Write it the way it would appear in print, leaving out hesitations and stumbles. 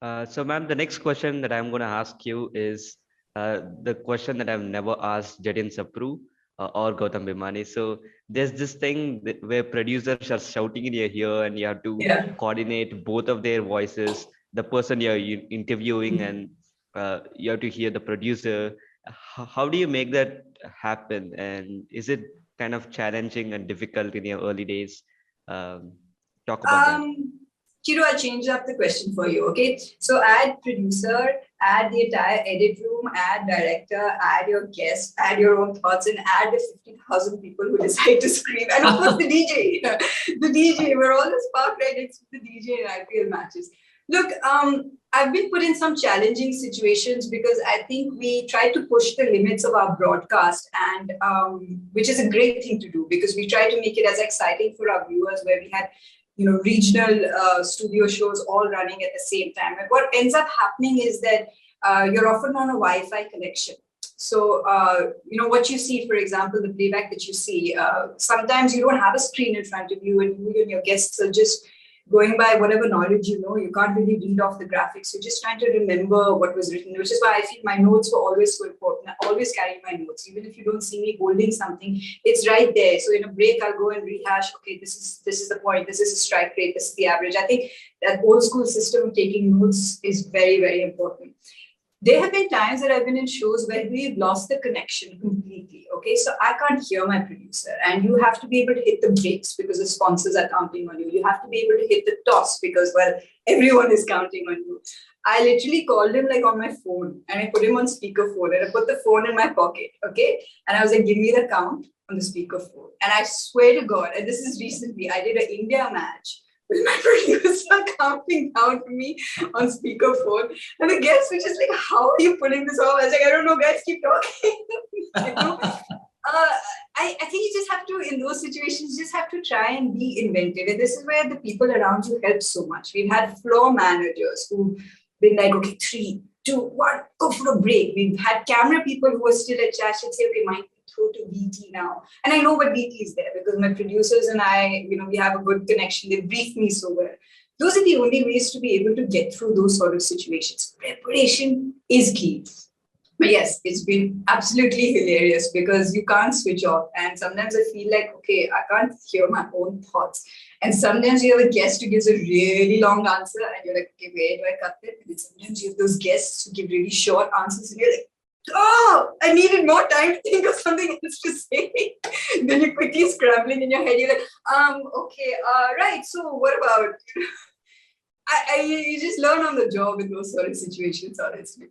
So, ma'am, the next question that I'm going to ask you is the question that I've never asked Jadin Sapru or Gautam Bimani. So, there's this thing where producers are shouting in your ear and you have to Yeah. coordinate both of their voices, the person you're interviewing, and you have to hear the producer. How do you make that happen? And is it kind of challenging and difficult in your early days? Um, Talk about that. Kiro, I'll change up the question for you, okay? So add producer, add the entire edit room, add director, add your guest, add your own thoughts, and add the 50,000 people who decide to scream. And of course, the DJ. The DJ, we're all the spark right next to the DJ in IPL matches. Look, I've been put in some challenging situations because I think we try to push the limits of our broadcast, and which is a great thing to do because we try to make it as exciting for our viewers, where we had regional studio shows all running at the same time. And what ends up happening is that you're often on a Wi-Fi connection. So, what you see, for example, the playback that you see, sometimes you don't have a screen in front of you and you and your guests are just going by whatever knowledge you know. You can't really read off the graphics. You're just trying to remember what was written, which is why I feel my notes were always so important. I always carry my notes. Even if you don't see me holding something, it's right there. So in a break, I'll go and rehash, okay, this is the point, this is the strike rate, this is the average. I think that old school system of taking notes is very, very important. There have been times that I've been in shows where we've lost the connection completely. Okay, so I can't hear my producer, and you have to be able to hit the brakes because the sponsors are counting on you. You have to be able to hit the toss because, well, everyone is counting on you. I literally called him like on my phone and I put him on speakerphone and I put the phone in my pocket. Okay, and I was like, give me the count on the speakerphone. And I swear to God, and this is recently, I did an India match with my producer counting down to me on speakerphone. And the guests were just like, how are you pulling this off? I was like, I don't know, guys, keep talking. I think you just have to, in those situations, just have to try and be inventive. And this is where the people around you help so much. We've had floor managers who've been like, okay, 3, 2, 1, go for a break. We've had camera people who are still at chat and say, okay, Mike, throw to BT now. And I know what BT is there because my producers and I, we have a good connection. They brief me so well. Those are the only ways to be able to get through those sort of situations. Preparation is key. But yes, it's been absolutely hilarious because you can't switch off. And sometimes I feel like, okay, I can't hear my own thoughts. And sometimes you have a guest who gives a really long answer and you're like, okay, where do I cut it? And sometimes you have those guests who give really short answers and you're like, oh, I needed more time to think of something else to say. Then you're quickly scrambling in your head. You're like, okay, right. So what about? You just learn on the job in those sort of situations, honestly.